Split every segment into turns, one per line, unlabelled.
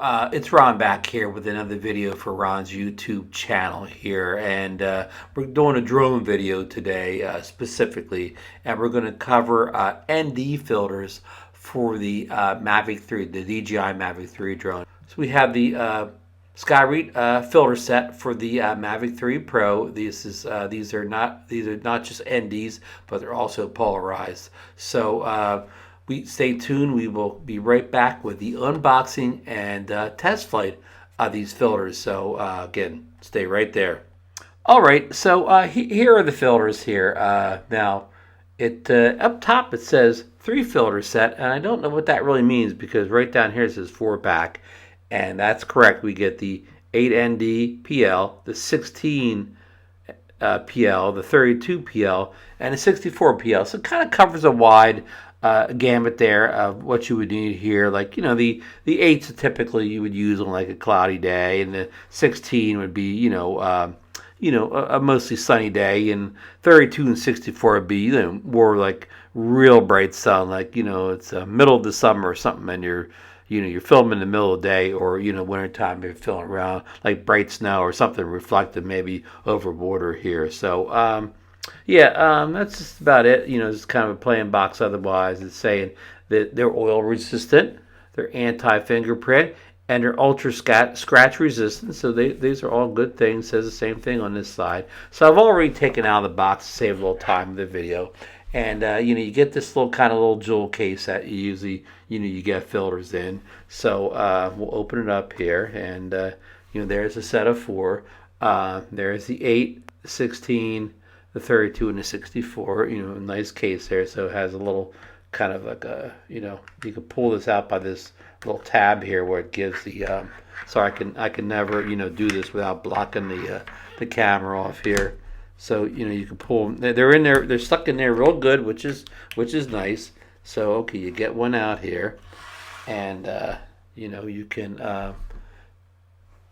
It's Ron back here with another video for Ron's YouTube channel here, and we're doing a drone video today specifically, and we're going to cover ND filters for the Mavic 3, the DJI Mavic 3 drone. So we have the Skyreat filter set for the Mavic 3 Pro. These are not just NDs, but they're also polarized. So stay tuned. We will be right back with the unboxing and test flight of these filters. So again, stay right there. All right, so here are the filters here. Now, up top it says 3 filter set, and I don't know what that really means because right down here it says 4-pack, and that's correct. We get the 8ND PL, the 16 PL, the 32 PL, and the 64 PL. So it kind of covers a wide gamut there of what you would need here. Like, you know, the 8s typically you would use on like a cloudy day, and the 16 would be, a mostly sunny day, and 32 and 64 would be, more like real bright sun, like, it's middle of the summer or something, and you're filming in the middle of the day, or wintertime you're filming around like bright snow or something reflective maybe over water here. So that's just about it. It's kind of a plain box. Otherwise, it's saying that they're oil resistant, they're anti-fingerprint, and they're ultra scratch resistant. So these are all good things. It says the same thing on this side. So I've already taken out of the box to save a little time in the video. And you get this little jewel case that you usually you get filters in. So we'll open it up here, and there's a set of 4. There's the 8, the 16. The 32 and the 64, nice case there. So it has a little kind of like a, you can pull this out by this little tab here where it gives the, so I can never, do this without blocking the camera off here. So, you can pull them. They're in there, they're stuck in there real good, which is nice. So, okay, you get one out here, and, you can,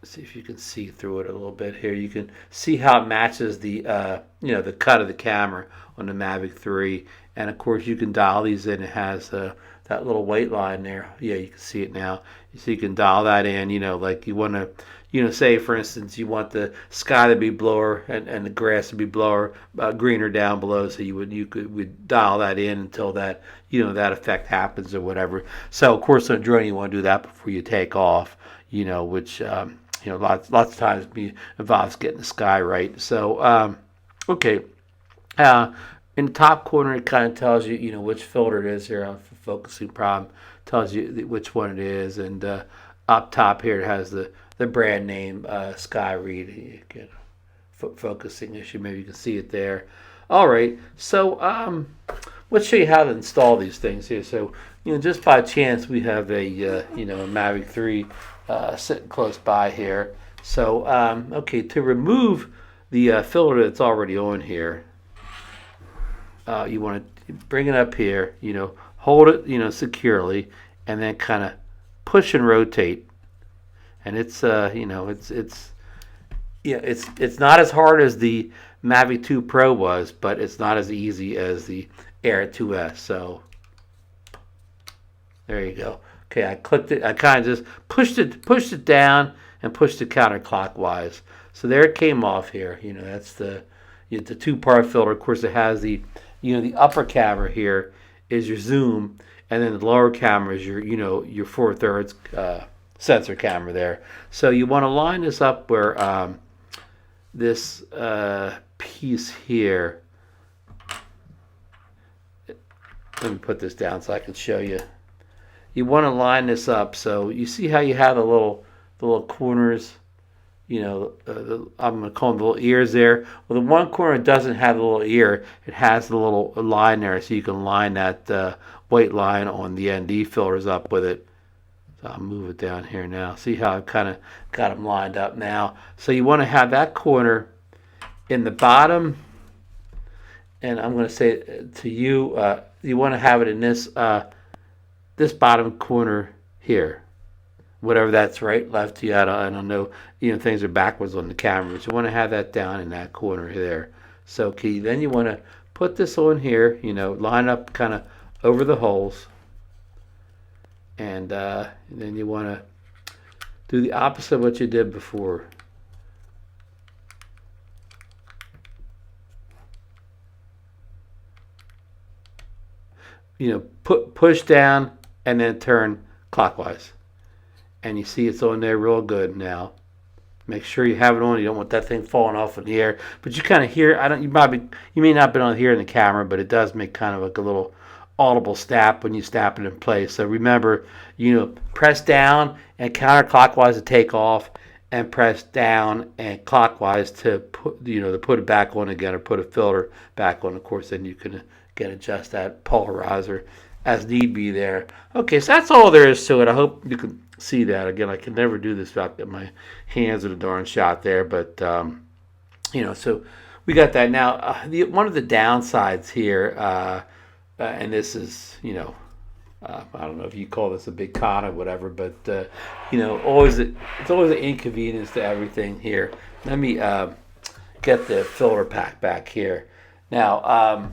see if you can see through it a little bit here. You can see how it matches the the cut of the camera on the Mavic 3, and of course you can dial these in. It has that little white line there. Yeah, you can see it now. So you can dial that in. Like you want to, say for instance you want the sky to be bluer and the grass to be greener down below. So you would dial that in until that that effect happens or whatever. So of course on a drone you want to do that before you take off. Which lots of times involves getting the sky right. So, okay. In the top corner, it kind of tells you, which filter it is here. For focusing problem, tells you which one it is. And up top here, it has the brand name, Skyreat. Again, focusing issue. Maybe you can see it there. All right. So, let's show you how to install these things here. So, just by chance, we have a, a Mavic 3 sitting close by here. So, okay, to remove the filter that's already on here, you want to bring it up here, hold it, securely, and then kind of push and rotate. And it's, it's not as hard as the Mavic 2 Pro was, but it's not as easy as the Air 2S. So, there you go. Okay, I clicked it. I kind of just pushed it down and pushed it counterclockwise. So there it came off here. That's the 2-part filter. Of course, it has the the upper camera here is your zoom, and then the lower camera is your your 4/3 sensor camera there. So you want to line this up where this piece here. Let me put this down so I can show you. You want to line this up so you see how you have the little corners, I'm going to call them the little ears there. Well, the one corner doesn't have the little ear. It has the little line there, so you can line that white line on the ND filters up with it. So I'll move it down here now. See how I've kind of got them lined up now. So you want to have that corner in the bottom, and I'm going to say to you, you want to have it in this this bottom corner here, whatever that's right, left. I don't know. Things are backwards on the camera, but you want to have that down in that corner there. So, okay, then you want to put this on here. Line up kind of over the holes, and then you want to Do the opposite of what you did before. You know, push down and then turn clockwise. And you see it's on there real good now. Make sure you have it on. You don't want that thing falling off in the air. But you kind of hear. You may not be able to hear in the camera, but it does make kind of like a little audible snap when you snap it in place. So remember, press down and counterclockwise to take off, and press down and clockwise to put it back on again, or put a filter back on. Of course, then you can adjust that polarizer as need be there. Okay, so that's all there is to it. I hope you can see that. Again, I can never do this without getting my hands in a darn shot there, but so we got that. Now, one of the downsides here, and this is, I don't know if you call this a big con or whatever, but it's always an inconvenience to everything here. Let me get the filter pack back here. Now,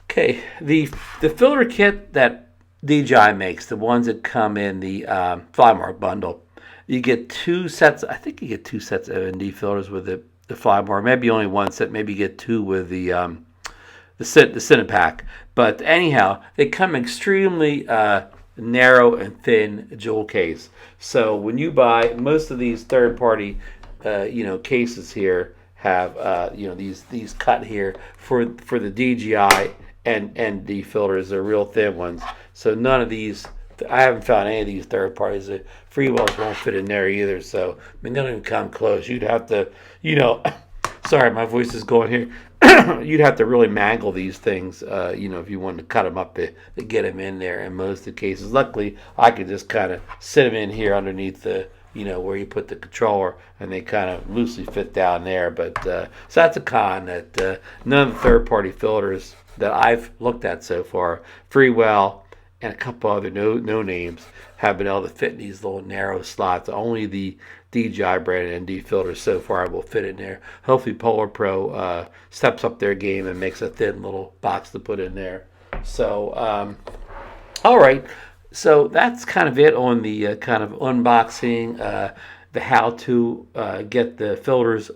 okay, the filter kit that DJI makes, the ones that come in the Flymark bundle, you get 2 sets. I think you get 2 sets of ND filters with the Flymark. Maybe only 1 set. Maybe you get 2 with the Cinepack. But anyhow, they come extremely narrow and thin jewel case. So when you buy, most of these third-party cases here have these cut here for the DJI and ND filters. They're real thin ones. So none of these, I haven't found any of these third parties. The Freewells won't fit in there either. So they don't even come close. You'd have to, sorry, my voice is going here. You'd have to really mangle these things, if you wanted to cut them up to get them in there in most of the cases. Luckily, I could just kind of sit them in here underneath the, where you put the controller, and they kind of loosely fit down there. But so that's a con, that none of the third-party filters that I've looked at so far, Freewell and a couple other no names, have been able to fit in these little narrow slots. Only the DJI brand ND filters so far will fit in there. Hopefully Polar Pro steps up their game and makes a thin little box to put in there. So, all right. So that's kind of it on the kind of unboxing, the how to get the filters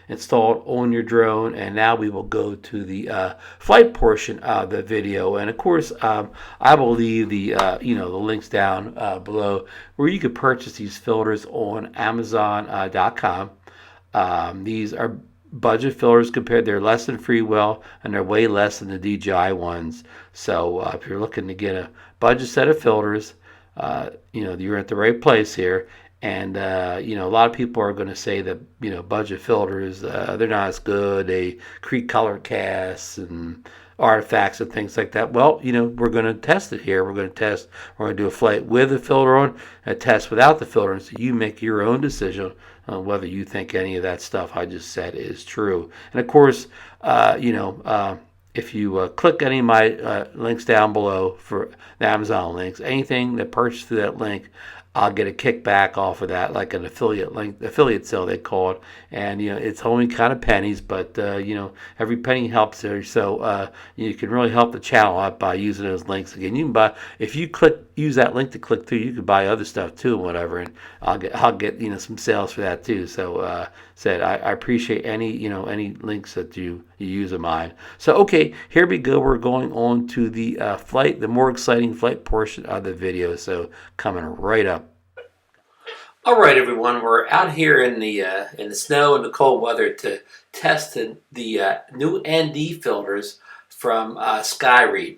installed on your drone. And now we will go to the flight portion of the video. And of course, I will leave the the links down below where you could purchase these filters on Amazon.com. These are budget filters compared. They're less than Freewell, and they're way less than the DJI ones. So if you're looking to get a budget set of filters, you're at the right place here. And a lot of people are going to say that budget filters, they're not as good. They create color casts and artifacts and things like that. Well, we're going to test it here. We're going to do a flight with the filter on, a test without the filter, and so you make your own decision on whether you think any of that stuff I just said is true. And of course, if you click any of my links down below for the Amazon links, anything that purchased through that link, I'll get a kickback off of that, like an affiliate sale they call it. And it's only kind of pennies, but every penny helps there. So you can really help the channel out by using those links. Again, you can buy, if you use that link to click through, you can buy other stuff too and whatever, and I'll get some sales for that too. So I appreciate any links that you use of mine. So okay, here we go. We're going on to the the more exciting flight portion of the video. So coming right up. All right, everyone. We're out here in the snow and the cold weather to test the new ND filters from Skyreat.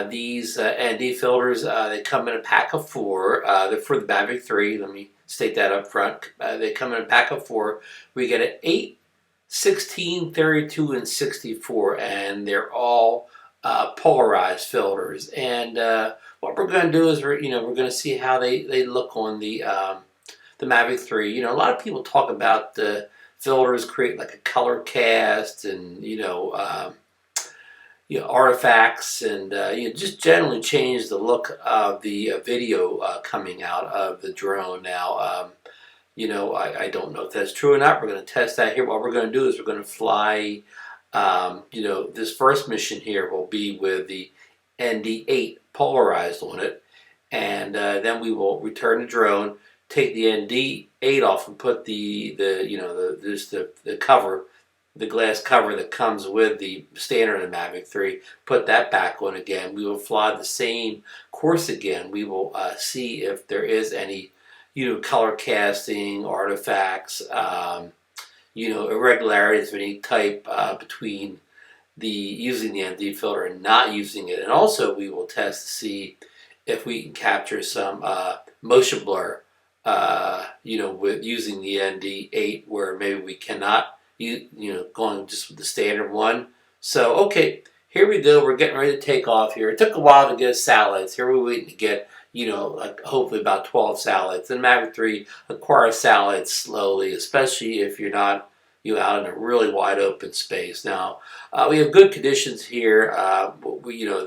These ND filters, they come in a pack of 4. They're for the Mavic 3. Let me state that up front. They come in a pack of 4. We get an 8, 16, 32, and 64, and they're all polarized filters. And what we're going to do is we're going to see how they look on the Mavic 3. A lot of people talk about the filters create like a color cast and artifacts and just generally change the look of the video coming out of the drone. Now, I don't know if that's true or not. We're going to test that here. What we're going to do is we're going to fly. This first mission here will be with the ND8 polarized on it. and then we will return the drone, take the ND8 off, and put the cover, the glass cover that comes with the standard Mavic 3, put that back on again. We will fly the same course again. We will see if there is any, color casting, artifacts, irregularities of any type between using the ND filter and not using it. And also we will test to see if we can capture some motion blur, with using the ND8 where maybe we cannot, going just with the standard one. So, okay, here we go. We're getting ready to take off here. It took a while to get us satellites. Here we're waiting to get, like hopefully about 12 satellites. And Mavic 3 acquires satellites slowly, especially if you're not, out in a really wide open space. Now, we have good conditions here.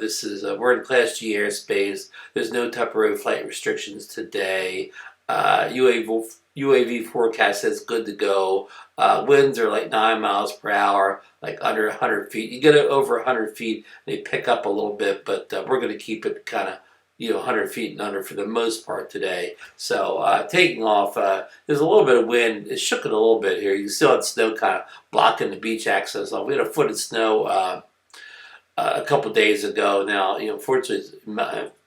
This is we're in Class G airspace. There's no temporary flight restrictions today. UAV forecast says good to go. Winds are like 9 miles per hour, like under 100 feet. You get it over 100 feet, they pick up a little bit, but we're going to keep it kind of 100 feet and under for the most part today. So taking off, there's a little bit of wind. It shook it a little bit here. You still had snow kind of blocking the beach access. We had a foot of snow a couple days ago. Now, fortunately,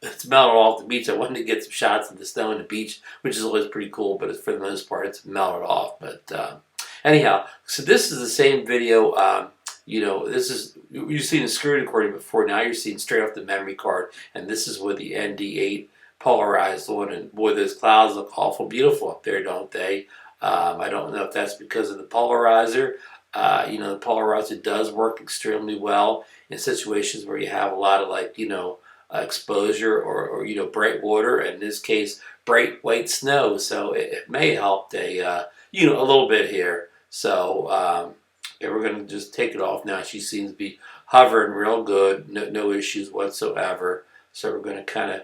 it's melted off the beach. I wanted to get some shots of the snow on the beach, which is always pretty cool, but for the most part, it's melted off. But anyhow, so this is the same video. This is, you've seen a screen recording before. Now you're seeing straight off the memory card, and this is with the ND8 polarized one. And boy, those clouds look awful beautiful up there, don't they? I don't know if that's because of the polarizer. The polarizer does work extremely well in situations where you have a lot of exposure or bright water. In this case, bright white snow. So it may help a little bit here. So. Okay, we're going to just take it off now. She seems to be hovering real good. No issues whatsoever. So we're going to kind of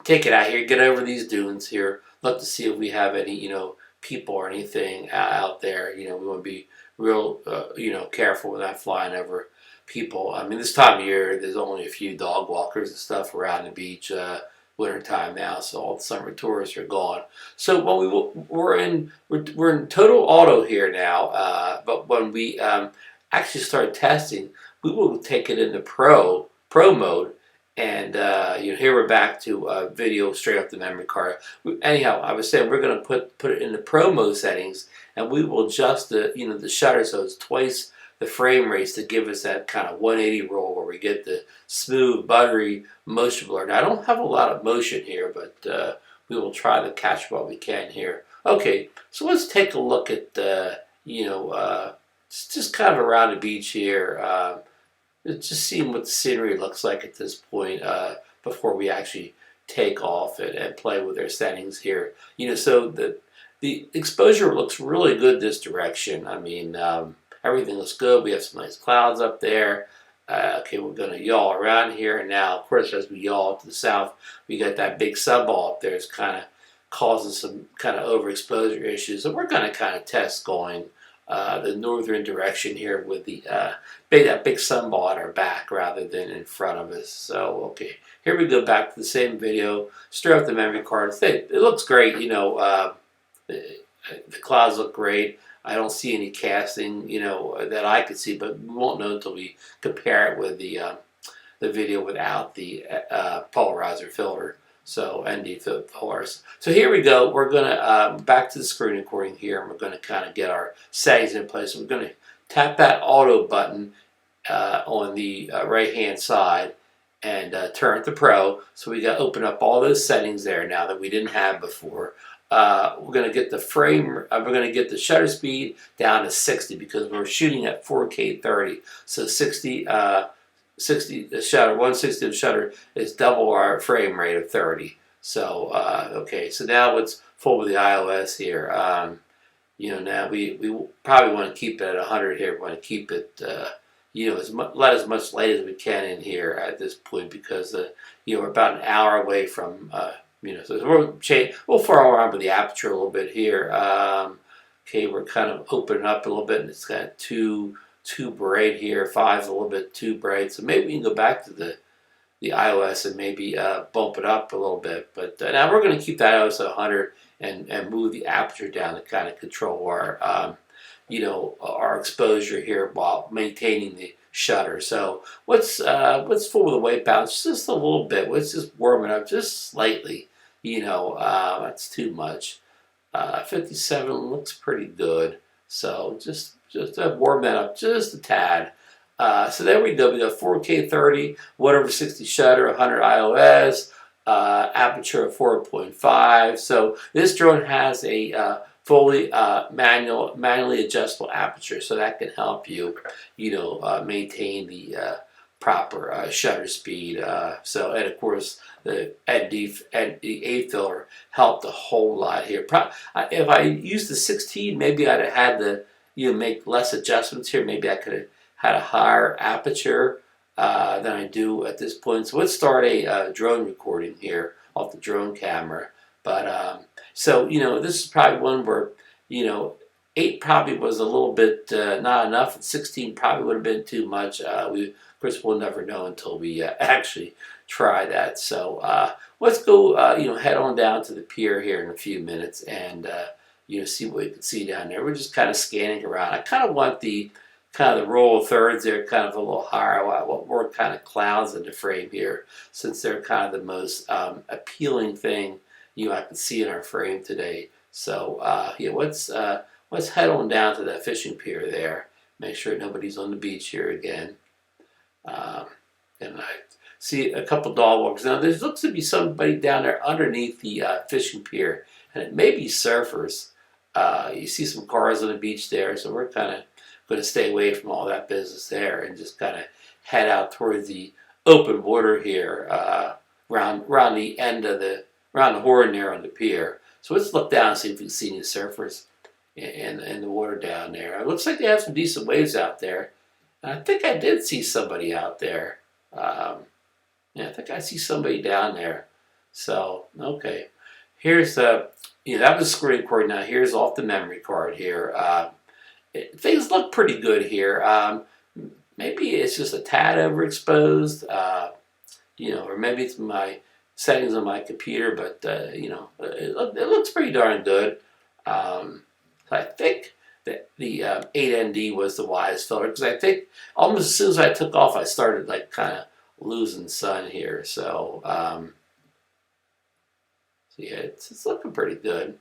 take it out here, get over these dunes here, look to see if we have any, people or anything out there. We want to be real, careful with not flying over people. I mean, this time of year, there's only a few dog walkers and stuff around the beach. Winter time now, so all the summer tourists are gone. So when we're in total auto here now, but when we actually start testing, we will take it into pro mode, and here we're back to video straight off the memory card. Anyhow, I was saying we're going to put it in the pro mode settings, and we will adjust the shutter so it's twice the frame rates to give us that kind of 180 roll where we get the smooth, buttery motion blur. Now, I don't have a lot of motion here, but we will try to catch what we can here. Okay, so let's take a look at, just kind of around the beach here. Just seeing what the scenery looks like at this point before we actually take off and play with our settings here. So the exposure looks really good this direction. I mean, everything looks good. We have some nice clouds up there. Okay, we're going to yaw around here. And now, of course, as we yaw to the south, we got that big subball up there. It's kind of causing some kind of overexposure issues. So we're going to kind of test going the northern direction here with that big sunball at our back rather than in front of us. So, okay, here we go back to the same video. Straight off the memory card. It looks great. The clouds look great. I don't see any casting, that I could see, but we won't know until we compare it with the video without the polarizer filter. So ND filters. So here we go. We're gonna back to the screen recording here, and we're gonna kind of get our settings in place. So we're gonna tap that auto button on the right-hand side and turn it to Pro. So we got to open up all those settings there now that we didn't have before. We're going to get the we're going to get the shutter speed down to 60 because we're shooting at 4K 30. So 60 the shutter, 160 of the shutter is double our frame rate of 30. So, okay, so now let's full with the iOS here. Now we probably want to keep it at 100 here. We want to keep it, let as much light as we can in here at this point because, we're about an hour away from, so we'll far around with the aperture a little bit here. Okay, we're kind of opening up a little bit, and it's kind of too bright here. 5's a little bit too bright, so maybe we can go back to the the iOS and maybe bump it up a little bit. But now we're going to keep that iOS at 100 and move the aperture down to kind of control our our exposure here while maintaining the shutter. So let's fool with the white balance just a little bit. Let's just warm it up just slightly. That's too much. 57 looks pretty good. So just warm that up just a tad. So there we go. We got 4K 30, 1/60 shutter, 100 iOS, aperture of 4.5. So this drone has a fully manually adjustable aperture, so that can help you, maintain the proper shutter speed. And of course the ND and the A filter helped a whole lot here. If I used the 16, maybe I'd have had to make less adjustments here. Maybe I could have had a higher aperture than I do at this point. So let's start a drone recording here off the drone camera. But this is probably one where 8 probably was a little bit not enough, and 16 probably would have been too much. Of course, we'll never know until we actually try that. So let's go head on down to the pier here in a few minutes and see what we can see down there. We're just kind of scanning around. I kind of want the roll of thirds there kind of a little higher. I want more kind of clouds in the frame here, since they're kind of the most appealing thing I can see in our frame today. So let's head on down to that fishing pier there. Make sure nobody's on the beach here again. And I see a couple dog walkers. Now there looks to be somebody down there underneath the fishing pier, and it may be surfers. You see some cars on the beach there, so we're kind of going to stay away from all that business there and just kind of head out towards the open water here, around the end of around the horn there on the pier. So let's look down and see if we can see any surfers in the water down there. It looks like they have some decent waves out there. And I think I did see somebody out there. I think I see somebody down there. So, okay. Here's that was screen recording. Now here's off the memory card here. Things look pretty good here. Maybe it's just a tad overexposed, or maybe it's my settings on my computer, but it looks pretty darn good. I think that the 8ND was the wise filter, because I think almost as soon as I took off, I started kind of losing sun here. So yeah, it's looking pretty good.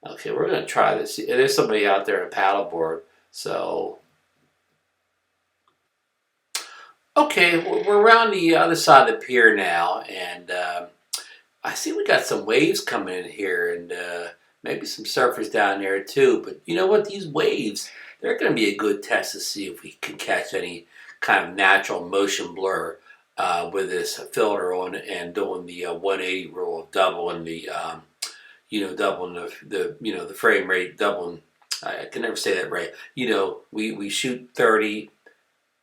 Okay, we're going to try this. There's somebody out there in a paddleboard. So, okay, we're around the other side of the pier now, and I see we got some waves coming in here, and maybe some surfers down there too. But you know what? These waves, they're going to be a good test to see if we can catch any kind of natural motion blur with this filter on and doing the 180 rule of doubling the doubling the frame rate, doubling. I can never say that right. We shoot 30,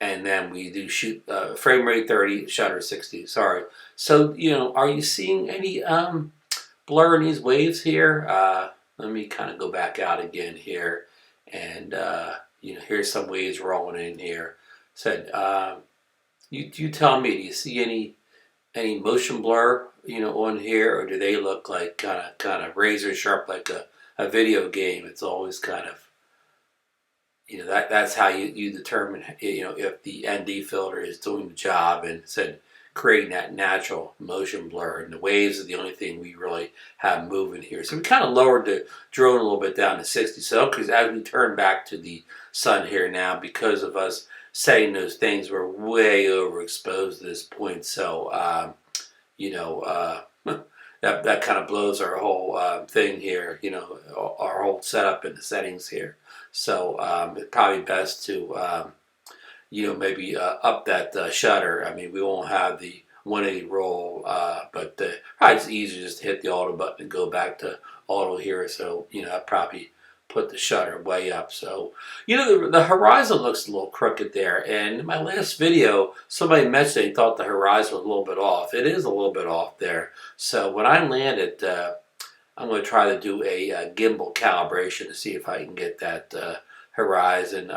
and then we do shoot frame rate 30, shutter 60. Sorry. So are you seeing any blur in these waves here? Let me kind of go back out again here, and here's some waves rolling in here. Said, you tell me, do you see any motion blur on here, or do they look like kind of razor sharp like a video game? It's always kind of that's how you determine if the ND filter is doing the job, and said creating that natural motion blur, and the waves are the only thing we really have moving here. So we kind of lowered the drone a little bit down to 60. So because as we turn back to the sun here now, because of us setting those things, we're way overexposed at this point. So that kind of blows our whole thing here, our whole setup in the settings here. So it's probably best to maybe up that shutter. I mean, we won't have the 180 roll, but probably it's easier just to hit the auto button and go back to auto here. So I probably put the shutter way up. So the horizon looks a little crooked there, and in my last video somebody mentioned they thought the horizon was a little bit off. It is a little bit off there. So when I land it, I'm going to try to do a gimbal calibration to see if I can get that horizon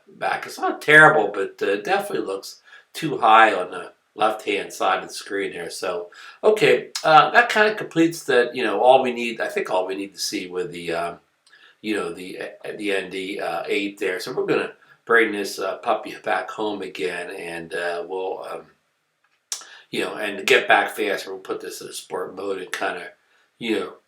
back. It's not terrible, but definitely looks too high on left-hand side of the screen there. So, okay, that kind of completes the, all we need. I think all we need to see with the, the ND 8 there. So we're gonna bring this puppy back home again, and we'll, and to get back faster, we'll put this in sport mode and kind of,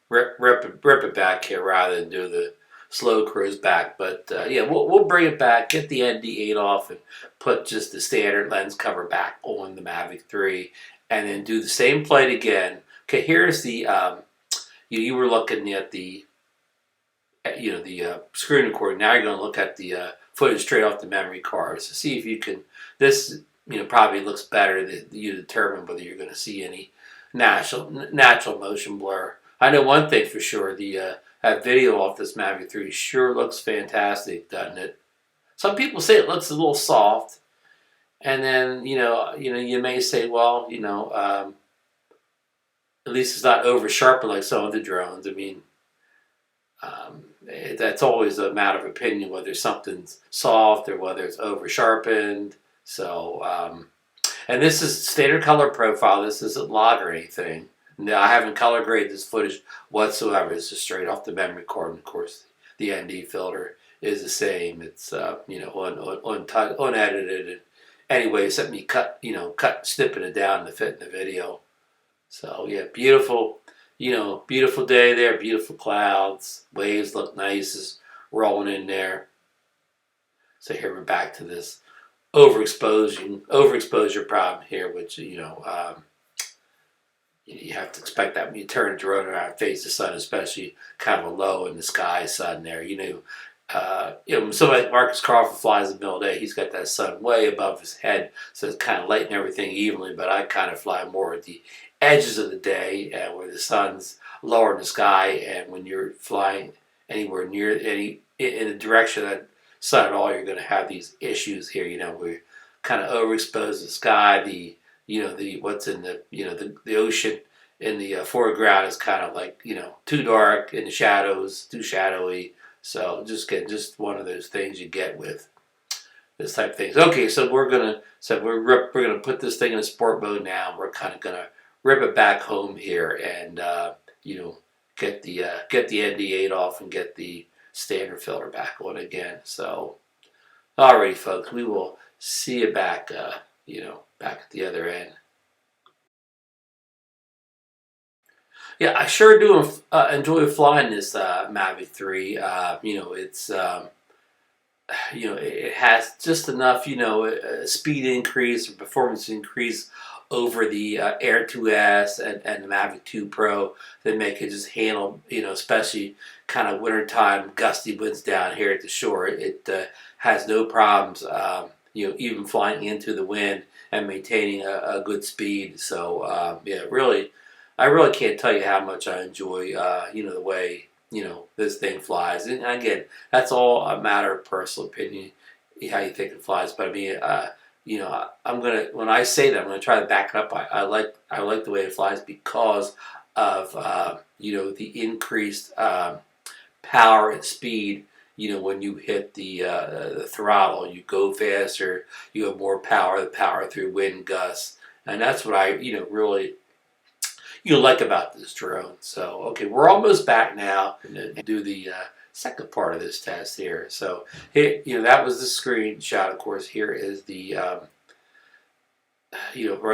rip it back here rather than do the slow cruise back. But yeah, we'll bring it back, get the ND8 off, and put just the standard lens cover back on the Mavic 3, and then do the same flight again. Okay, here's the you were looking at the screen recording. Now you're going to look at the footage straight off the memory card to see if you can. This probably looks better that you determine whether you're going to see any natural motion blur. I know one thing for sure: the that video off this Mavic 3 sure looks fantastic, doesn't it? Some people say it looks a little soft, and then you may say, well, at least it's not over sharpened like some of the drones. I mean, that's always a matter of opinion whether something's soft or whether it's over sharpened. So, and this is standard color profile. This isn't log or anything. No, I haven't color graded this footage whatsoever. It's just straight off the memory card. And of course, the ND filter is the same. It's unedited. And anyway, except me snipping it down to fit in the video. So yeah, beautiful. Beautiful day there. Beautiful clouds. Waves look nice. Is rolling in there. So here we're back to this overexposure problem here, which you have to expect that when you turn the drone around and face the sun, especially kind of a low in the sky sun there. Somebody like Marcus Crawford flies in the middle of the day, he's got that sun way above his head, so it's kind of lighting everything evenly, but I kind of fly more at the edges of the day where the sun's lower in the sky, and when you're flying anywhere near in the direction of that sun at all, you're going to have these issues here, where kind of overexposed the sky, the what's in the ocean in the foreground is kind of like too dark, in the shadows too shadowy. So just one of those things you get with this type of things. Okay, so we're gonna put this thing in a sport mode now. We're kind of gonna rip it back home here and get the ND8 off and get the standard filter back on again. So alrighty, folks, we will see you back back at the other end. Yeah, I sure do enjoy flying this Mavic 3. It has just enough, speed increase or performance increase over the Air 2S and the Mavic 2 Pro that make it just handle, especially kind of wintertime gusty winds down here at the shore. It has no problems, even flying into the wind and maintaining a good speed. So, really, I really can't tell you how much I enjoy, the way, this thing flies. And again, that's all a matter of personal opinion, how you think it flies. But I mean, when I say that, I'm gonna try to back it up. I like the way it flies because of, the increased power and speed. When you hit the throttle, you go faster, you have more power, the power through wind gusts. And that's what I, really like about this drone. So, okay, we're almost back now and do the second part of this test here. So, here, that was the screenshot. Of course, here is the, right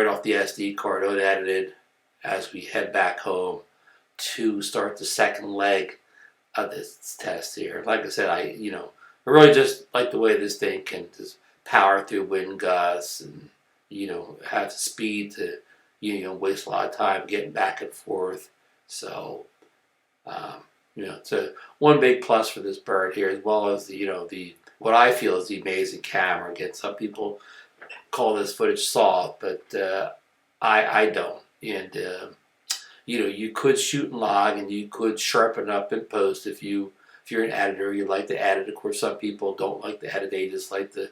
off the SD card, unedited, as we head back home to start the second leg of this test here. Like I said, I really just like the way this thing can just power through wind gusts and have the speed to waste a lot of time getting back and forth. So it's a one big plus for this bird here, as well as the what I feel is the amazing camera. Again, some people call this footage soft, but I don't. And you could shoot and log, and you could sharpen up in post if you're an editor. You like to edit. Of course, some people don't like to edit. They just like to,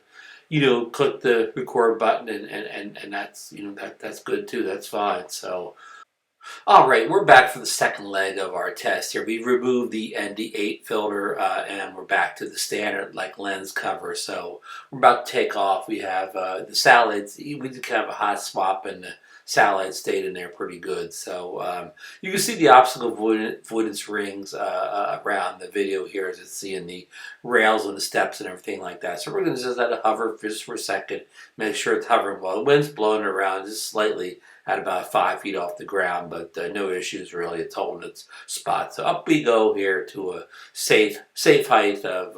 click the record button, and that's that's good too. That's fine. So All right, we're back for the second leg of our test here. We removed the ND8 filter and we're back to the standard like lens cover. So we're about to take off. We have the satellites. We did kind of a hot swap and the satellite stayed in there pretty good. So you can see the obstacle avoidance rings around the video here as it's seeing the rails and the steps and everything like that. So we're going to just let it hover just for a second, make sure it's hovering well. The wind's blowing around just slightly at about 5 feet off the ground, but no issues really. It's holding its spot. So up we go here to a safe height of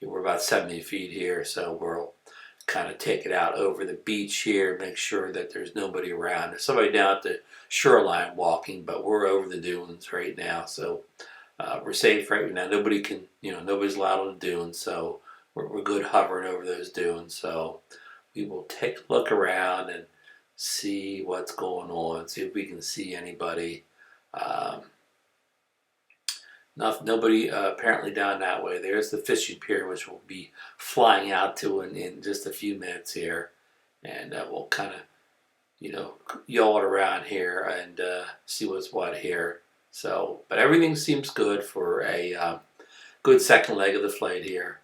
we're about 70 feet here. So we'll kind of take it out over the beach here, make sure that there's nobody around. There's somebody down at the shoreline walking, but we're over the dunes right now, so we're safe right now. Nobody can, nobody's allowed on the dunes, so we're good hovering over those dunes. So we will take a look around and see what's going on, see if we can see anybody. Nobody apparently down that way. There's the fishing pier, which we'll be flying out to in just a few minutes here. And we'll kind of, yaw it around here and see what's what here. So, but everything seems good for a good second leg of the flight here.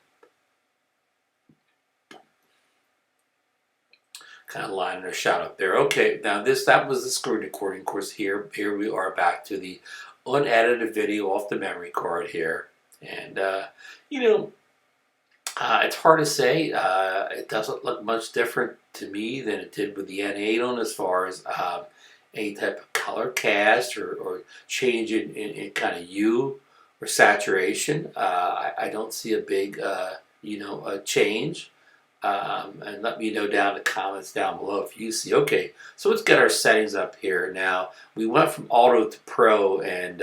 Kind of lining our shot up there. Okay, now that was the screen recording. Of course, here we are back to the unedited video off the memory card here, and it's hard to say. It doesn't look much different to me than it did with the N8 on as far as any type of color cast or change in kind of hue or saturation. I don't see a big a change. And let me know down in the comments down below if you see. Okay, so let's get our settings up here. Now, we went from auto to pro, and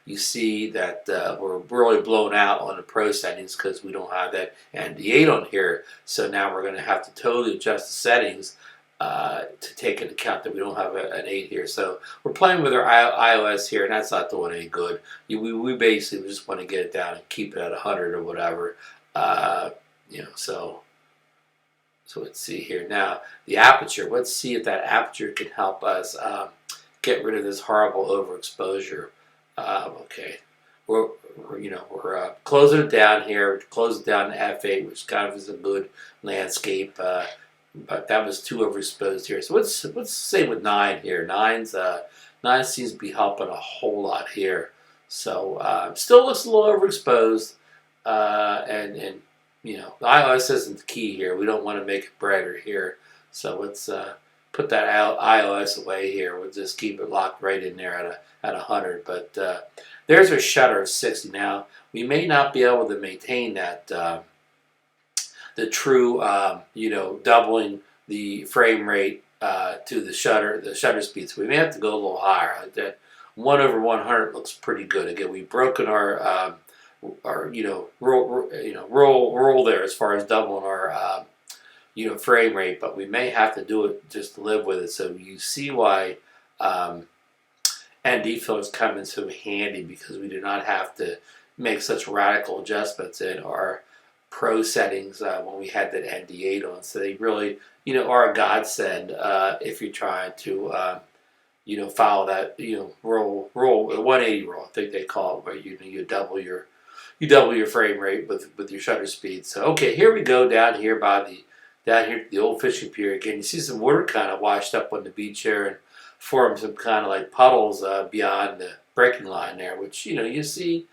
you see that we're really blown out on the pro settings because we don't have that ND8 on here. So now we're going to have to totally adjust the settings to take into account that we don't have an 8 here. So we're playing with our iOS here, and that's not doing any good. We basically just want to get it down and keep it at 100 or whatever. So let's see here now the aperture. Let's see if that aperture can help us get rid of this horrible overexposure. Okay, we're closing it down here. We're closing down to f8, which kind of is a good landscape, but that was too overexposed here. So let's say with 9 here. 9 seems to be helping a whole lot here. So still looks a little overexposed, and the iOS isn't the key here. We don't want to make it brighter here. So let's put that iOS away here. We'll just keep it locked right in there at 100. But there's our shutter of 60. Now, we may not be able to maintain that, the true, doubling the frame rate to the shutter speed. So we may have to go a little higher. That 1/100 looks pretty good. Again, we've broken our roll there as far as doubling our frame rate, but we may have to do it just to live with it. So you see why ND filters come in so handy, because we do not have to make such radical adjustments in our pro settings when we had that ND8 on. So they really are a godsend if you're trying to follow that roll 180 roll, I think they call it, where you double your frame rate with your shutter speed. So okay, here we go down here the old fishing pier again. You see some water kind of washed up on the beach here and formed some kind of like puddles beyond the breaking line there, which you see.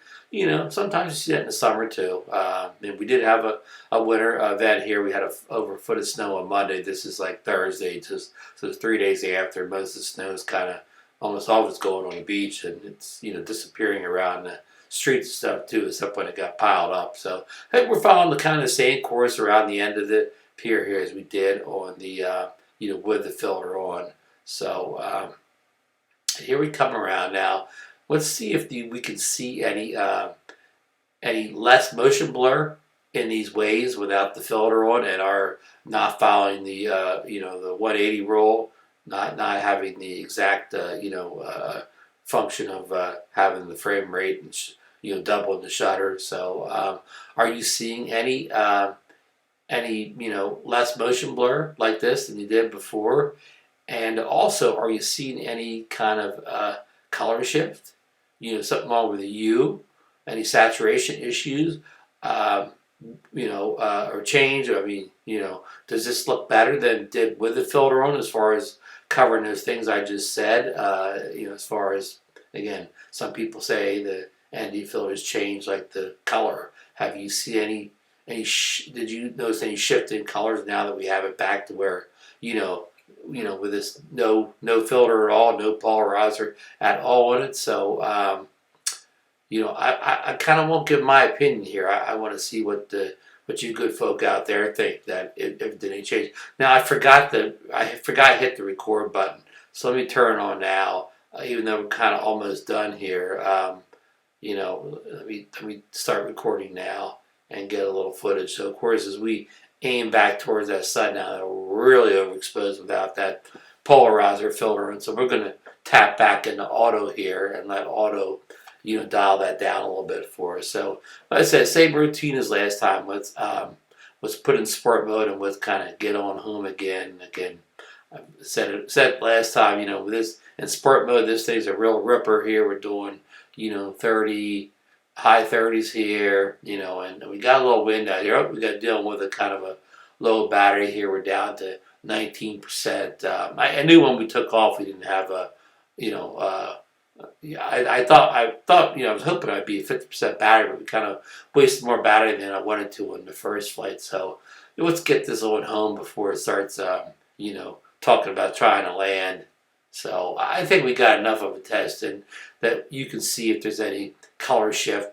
Sometimes you see that in the summer too. And we did have a winter event here. We had over a foot of snow on Monday. This is like Thursday, so it's 3 days after. Most of the snow is kind of almost always going on the beach, and it's disappearing around the streets and stuff too, except when it got piled up. So I think we're following the kind of same course around the end of the pier here as we did on the with the filter on. So here we come around now. Let's see if we can see any less motion blur in these waves without the filter on, and are not following the the 180 roll, not having the exact function of having the frame rate and doubling the shutter. So are you seeing any less motion blur like this than you did before? And also, are you seeing any kind of color shift? Something wrong with the hue? Any saturation issues? Um, or change? I mean, does this look better than it did with the filter on as far as covering those things I just said? As far as, again, some people say the ND filters change like the color. Have you seen did you notice any shift in colors now that we have it back to where, you know, with this no filter at all, no polarizer at all in it? So, I kind of won't give my opinion here. I want to see what you good folk out there think that if did any change. Now I forgot to hit the record button, so let me turn it on now. Even though we're kind of almost done here, let me start recording now and get a little footage. So of course, as we aim back towards that sun now, we're really overexposed without that polarizer filter, and so we're going to tap back into auto here and let auto dial that down a little bit for us. So, like I said, same routine as last time. Let's put in sport mode and let's kind of get on home again. Again, I said last time, with this in sport mode, this thing's a real ripper here. We're doing, 30, high 30s here, and we got a little wind out here. We got dealing with a kind of a low battery here. We're down to 19%. I knew when we took off, we didn't have a, yeah, I thought, I was hoping I'd be 50% battery, but we kind of wasted more battery than I wanted to in the first flight. So let's get this on home before it starts, talking about trying to land. So I think we got enough of a test, and that you can see if there's any color shift,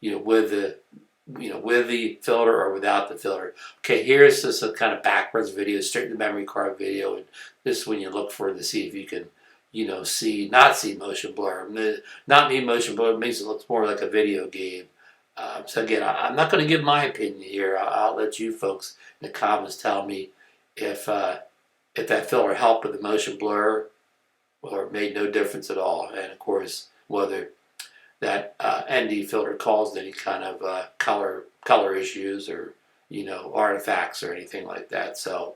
with the filter or without the filter. Okay, here's this a kind of backwards video, straight to memory card video, and this is when you look for it to see if you can not see motion blur. Not mean motion blur, it makes it look more like a video game. So again, I'm not going to give my opinion here. I'll let you folks in the comments tell me if that filter helped with the motion blur or made no difference at all. And of course, whether that ND filter caused any kind of color issues or artifacts or anything like that. So.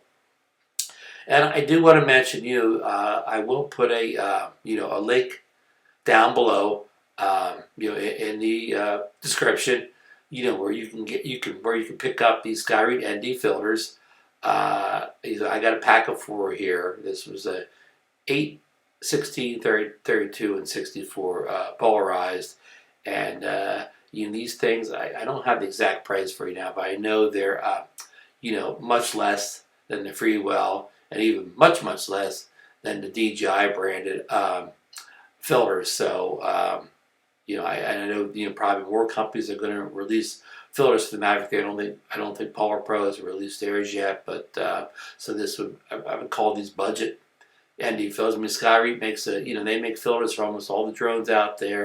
And I do want to mention I will put a link down below, in the description, where you can pick up these Skyreat ND filters. I got a pack of 4 here. This was a 8, 16, 30, 32, and 64 polarized, and these things I don't have the exact price for you now, but I know they're much less than the Freewell, and even much less than the DJI branded filters. So I know probably more companies are going to release filters for the Mavic. I don't think Polar Pro has released theirs yet, but so this I would call these budget ND filters. I mean, Skyreat makes they make filters for almost all the drones out there.